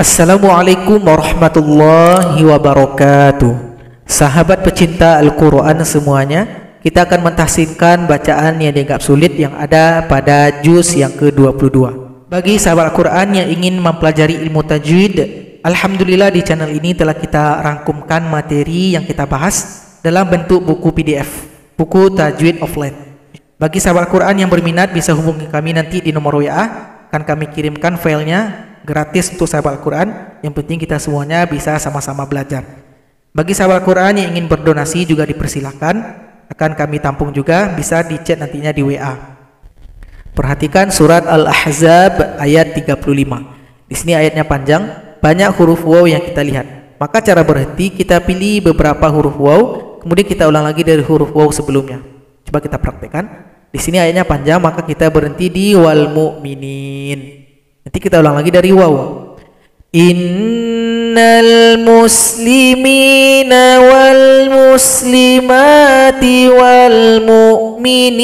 Assalamualaikum warahmatullahi wabarakatuh. Sahabat pecinta Al-Quran semuanya, kita akan mentahsinkan bacaan yang dianggap sulit yang ada pada juz yang ke-22. Bagi sahabat Al-Quran yang ingin mempelajari ilmu tajwid, alhamdulillah di channel ini telah kita rangkumkan materi yang kita bahas dalam bentuk buku PDF, buku Tajwid Offline. Bagi sahabat Al-Quran yang berminat bisa hubungi kami nanti di nomor WA, akan kami kirimkan filenya gratis untuk sahabat Al-Quran. Yang penting kita semuanya bisa sama-sama belajar. Bagi sahabat Al-Quran yang ingin berdonasi juga dipersilakan, akan kami tampung juga, bisa di chat nantinya di WA. Perhatikan surat Al-Ahzab ayat 35. Di sini ayatnya panjang, banyak huruf waw yang kita lihat. Maka cara berhenti, kita pilih beberapa huruf waw, kemudian kita ulang lagi dari huruf waw sebelumnya. Coba kita praktekkan. Di sini ayatnya panjang, maka kita berhenti di wal mu'minin. Nanti kita ulang lagi dari waw. Innal muslimina wal muslimati wal mu'minin.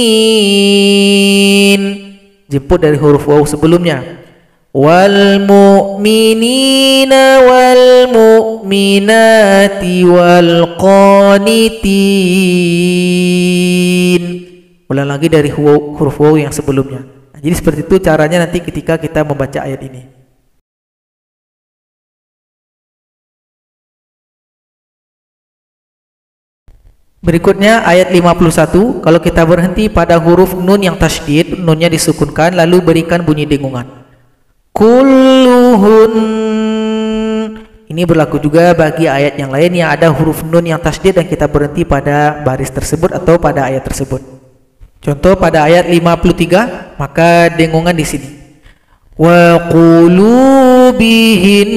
Jemput dari huruf waw sebelumnya. Wal mu'minina wal mu'minati wal qanitin. Ulang lagi dari huruf waw yang sebelumnya. Jadi seperti itu caranya nanti ketika kita membaca ayat ini. Berikutnya ayat 51. Kalau kita berhenti pada huruf nun yang tasydid, nunnya disukunkan, lalu berikan bunyi dengungan. Kulluhun. Ini berlaku juga bagi ayat yang lain yang ada huruf nun yang tasydid dan kita berhenti pada baris tersebut atau pada ayat tersebut. Contoh pada ayat 53, maka dengungan di sini. Wa qulubihin.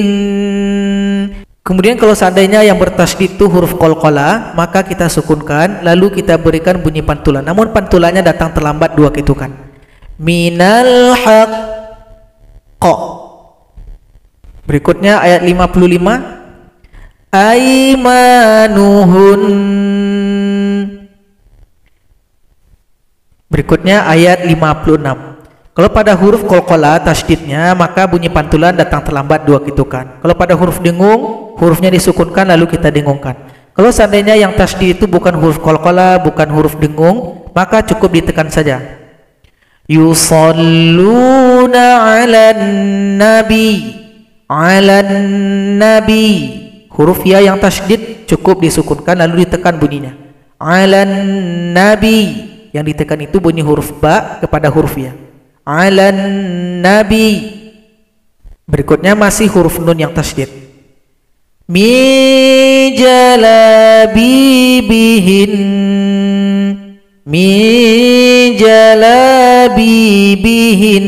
Kemudian kalau seandainya yang bertasydid itu huruf qalqalah, maka kita sukunkan lalu kita berikan bunyi pantulan. Namun pantulannya datang terlambat dua ketukan. Minal haqq. Berikutnya ayat 55. Aimanuhun. Berikutnya ayat 56. Kalau pada huruf qalqalah tasydidnya, maka bunyi pantulan datang terlambat dua ketukan. Kalau pada huruf dengung, hurufnya disukunkan lalu kita dengungkan. Kalau seandainya yang tasydid itu bukan huruf qalqalah, bukan huruf dengung, maka cukup ditekan saja. Yusalluna 'alan nabi. 'Alan nabi. Huruf ya yang tasydid cukup disukunkan lalu ditekan bunyinya. 'Alan nabi. Yang ditekan itu bunyi huruf ba kepada huruf ya. 'Alan nabi. Berikutnya masih huruf nun yang tasydid. Mi jalabibihin. Mi jalabibihin.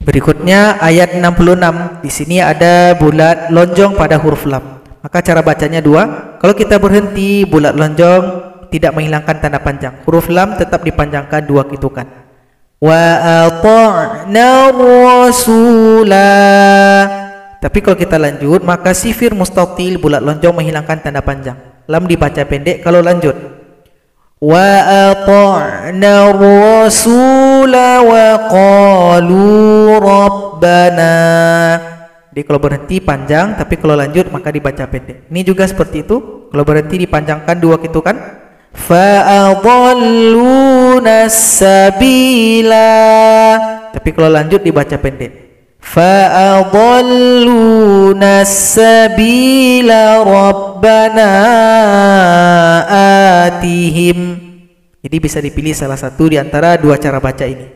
Berikutnya ayat 66. Di sini ada bulat lonjong pada huruf lam. Maka cara bacanya dua. Kalau kita berhenti, bulat lonjong tidak menghilangkan tanda panjang. Huruf lam tetap dipanjangkan dua ketukan. Wa ata'na rasula. Tapi kalau kita lanjut, maka sifir mustatil bulat lonjong menghilangkan tanda panjang. Lam dibaca pendek kalau lanjut. Wa ata'na rasula wa qalu rabbana. Jadi kalau berhenti panjang, tapi kalau lanjut maka dibaca pendek. Ini juga seperti itu. Kalau berhenti dipanjangkan dua ketukan. Fa'adalluna sabila. Tapi kalau lanjut dibaca pendek. Fa'adalluna sabila rabbana atihim. Jadi bisa dipilih salah satu di antara dua cara baca ini.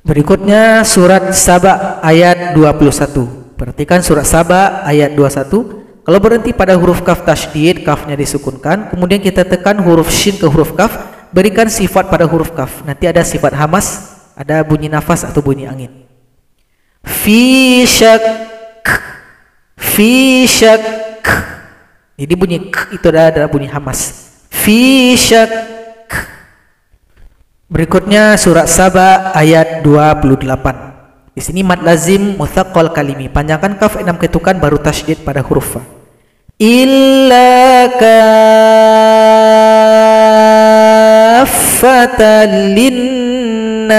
Berikutnya surat Saba ayat 21. Perhatikan surat Saba ayat 21. Kalau berhenti pada huruf kaf tasydid, kafnya disukunkan, kemudian kita tekan huruf shin ke huruf kaf, berikan sifat pada huruf kaf. Nanti ada sifat hamas, ada bunyi nafas atau bunyi angin. Fi syak. Fi syak. Jadi bunyi k itu ada bunyi hamas. Fi syak. Berikutnya surat Saba ayat 28. Di sini mad lazim mutsaqqal kalimi. Panjangkan kaf 6 ketukan baru tasydid pada huruf fa. Illa kaffatan linnas.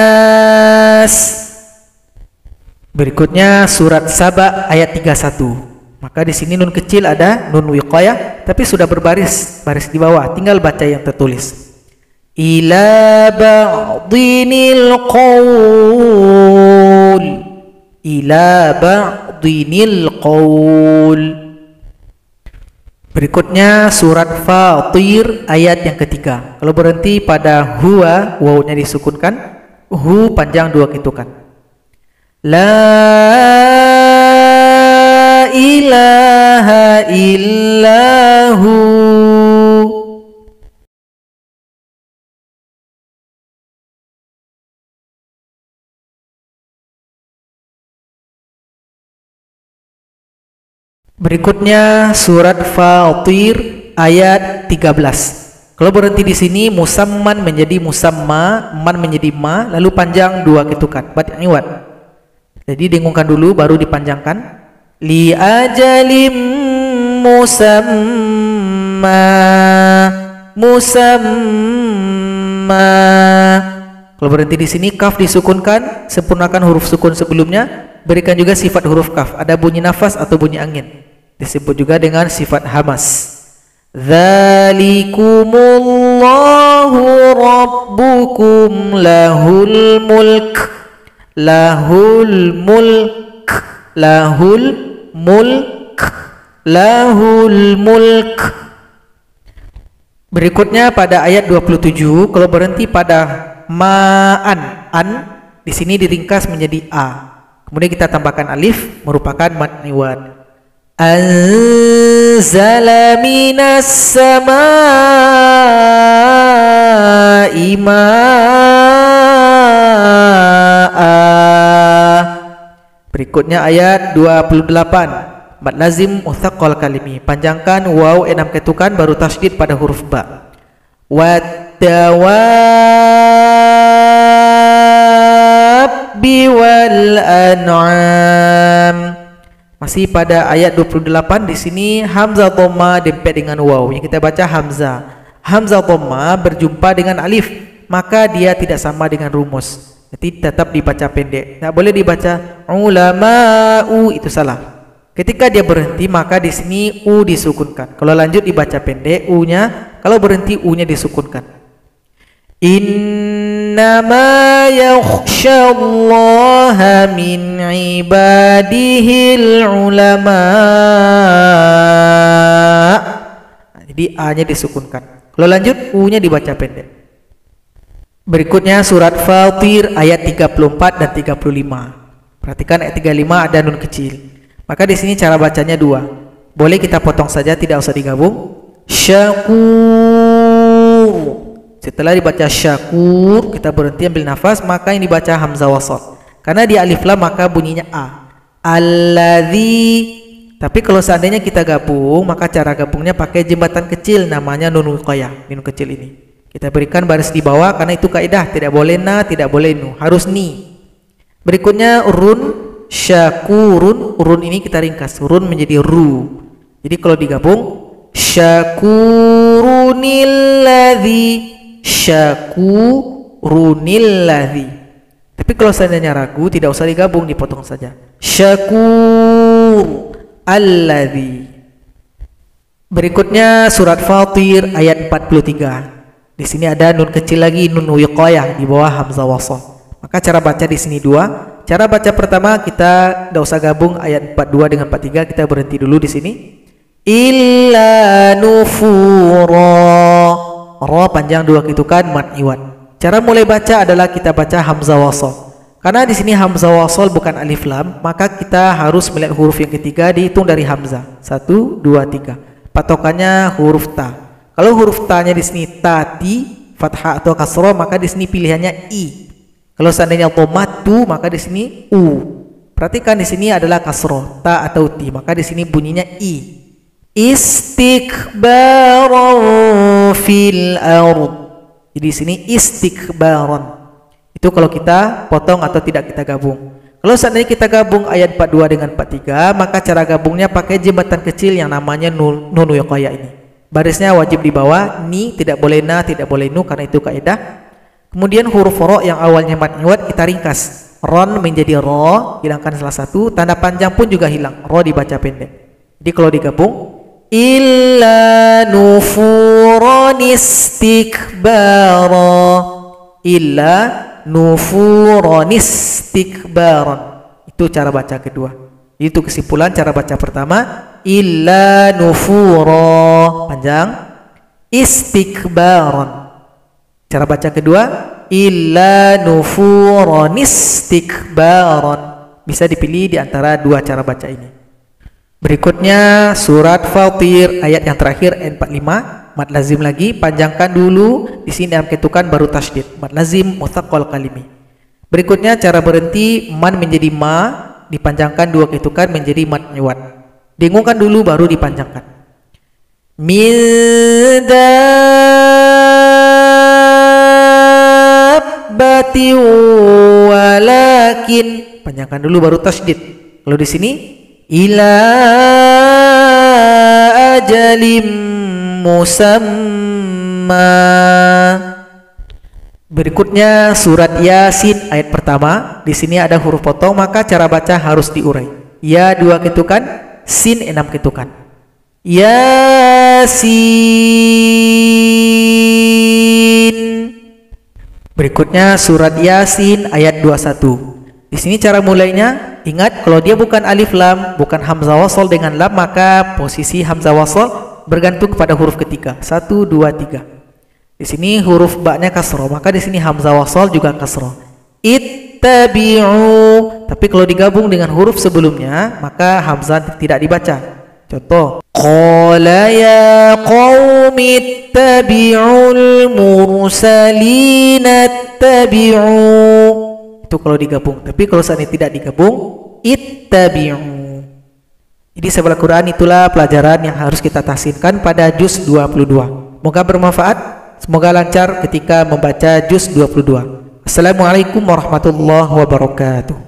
Berikutnya surat Saba ayat 31. Maka di sini nun kecil ada nun wiqayah, tapi sudah berbaris, baris di bawah, tinggal baca yang tertulis. Ila ba'dinil qaul. Ila ba'dinil qaul. Berikutnya surat Fatir ayat yang ketiga. Kalau berhenti pada huwa, wawunya disukunkan, hu panjang dua ketukan. La ilaha illahu. Berikutnya surat Fatir ayat 13. Kalau berhenti di sini musamman menjadi musamma, man menjadi ma, lalu panjang dua ketukan. Baca iwat. Jadi dengungkan dulu baru dipanjangkan. Li ajalim musamma, musamma. Kalau berhenti di sini kaf disukunkan, sempurnakan huruf sukun sebelumnya, berikan juga sifat huruf kaf, ada bunyi nafas atau bunyi angin. Disebut juga dengan sifat hamas. Dzalikumullahu rabbukum lahul mulk. Lahul mulk, lahul mulk, lahul mulk. Berikutnya pada ayat 27, kalau berhenti pada ma'an, an di sini diringkas menjadi a. Kemudian kita tambahkan alif, merupakan mad iwad. Anzala minas samaa'i Berikutnya ayat 28, mad lazim mutsaqqal kalimi, panjangkan waw 6 ketukan baru tasydid pada huruf ba. Wat-tawabbi wal an'am. Masih pada ayat 28, di sini hamzah dhamma dempet dengan waw, yang kita baca hamzah. Hamzah dhamma berjumpa dengan alif, maka dia tidak sama dengan rumus. Jadi tetap dibaca pendek. Tak boleh dibaca ulama'u, itu salah. Ketika dia berhenti maka di sini u disukunkan. Kalau lanjut dibaca pendek u-nya, kalau berhenti u-nya disukunkan. Innama yakhsyallaha min ibadihil ulama. Jadi a-nya disukunkan. Kalau lanjut u-nya dibaca pendek. Berikutnya surat Fatir ayat 34 dan 35. Perhatikan ayat 35 ada nun kecil. Maka di sini cara bacanya dua. Boleh kita potong saja, tidak usah digabung. Syakur. Setelah dibaca syakur, kita berhenti ambil nafas, maka yang dibaca hamzah wasat. Karena di alif lam maka bunyinya a. Alladzi. Tapi kalau seandainya kita gabung, maka cara gabungnya pakai jembatan kecil namanya nun wiqayah. Nun kecil ini kita berikan baris di bawah karena itu kaidah, tidak boleh na, tidak boleh nu, harus ni. Berikutnya run, syakurun, run ini kita ringkas, run menjadi ru. Jadi kalau digabung syakurunilladzi, syakurunilladzi. Tapi kalau seandainya ragu tidak usah digabung, dipotong saja. Syakur alladzi. Berikutnya surat Fatir ayat 43. Di sini ada nun kecil lagi, nun wiqayah di bawah hamzah wasl. Maka cara baca di sini dua. Cara baca pertama kita tidak usah gabung ayat 42 dengan 43, kita berhenti dulu di sini. Illa nufura. Ra panjang dua ketukan mad iwad. Cara mulai baca adalah kita baca hamzah wasl. Karena di sini hamzah wasl bukan alif lam, maka kita harus melihat huruf yang ketiga dihitung dari hamzah. 1 2 3. Patokannya huruf ta. Kalau huruf ta-nya di sini tati, fathah atau kasroh, maka di sini pilihannya i. Kalau seandainya tomatu, maka di sini u. Perhatikan di sini adalah kasroh, ta atau ti, maka di sini bunyinya i. Istikbaran fil ard. Jadi di sini istikbaran. Itu kalau kita potong atau tidak kita gabung. Kalau seandainya kita gabung ayat 42 dengan 43, maka cara gabungnya pakai jembatan kecil yang namanya nun wiqayah ini. Barisnya wajib di bawah, ni, tidak boleh na, tidak boleh nu, karena itu kaidah. Kemudian huruf ro yang awalnya mad iwad kita ringkas. Ron menjadi ro, hilangkan salah satu. Tanda panjang pun juga hilang. Ro dibaca pendek. Jadi kalau digabung, illa nufuran istikbara. Illa nufuran istikbaran. Itu cara baca kedua. Itu kesimpulan cara baca pertama. Illa nufura, panjang, istikbaran. Cara baca kedua, illa nufuran istikbaran. Bisa dipilih di antara dua cara baca ini. Berikutnya surat Fatir ayat yang terakhir ayat 45, mad lazim lagi, panjangkan dulu. Di sini dalam ketukan baru tasydid, mad lazim mutsaqqal kalimi. Berikutnya cara berhenti, man menjadi ma, dipanjangkan dua ketukan menjadi mad iwad. Dengungkan dulu baru dipanjangkan. Min dabbatin walakin, panjangkan dulu baru tasydid. Kalau di sini ila ajalim musamma. Berikutnya surat Yasin ayat pertama. Di sini ada huruf potong, maka cara baca harus diurai. Ya dua ketukan, sin 6 ketukan. Yasin. Berikutnya surat Yasin ayat 21. Di sini cara mulainya, ingat kalau dia bukan alif lam, bukan hamzah wasal dengan lam, maka posisi hamzah wasal bergantung kepada huruf ketiga. 1, 2, 3. Di sini huruf ba-nya kasroh, maka di sini hamzah wasal juga kasroh. Ittabi'u. Tapi kalau digabung dengan huruf sebelumnya, maka hamzah tidak dibaca. Contoh, qala ya qaumi ittabi'ul mursalina ittabi'u. Itu kalau digabung. Tapi kalau seandainya tidak digabung, ittabi'u. Jadi sebelah Quran itulah pelajaran yang harus kita tahsinkan pada juz 22. Semoga bermanfaat, semoga lancar ketika membaca juz 22. Assalamualaikum warahmatullahi wabarakatuh.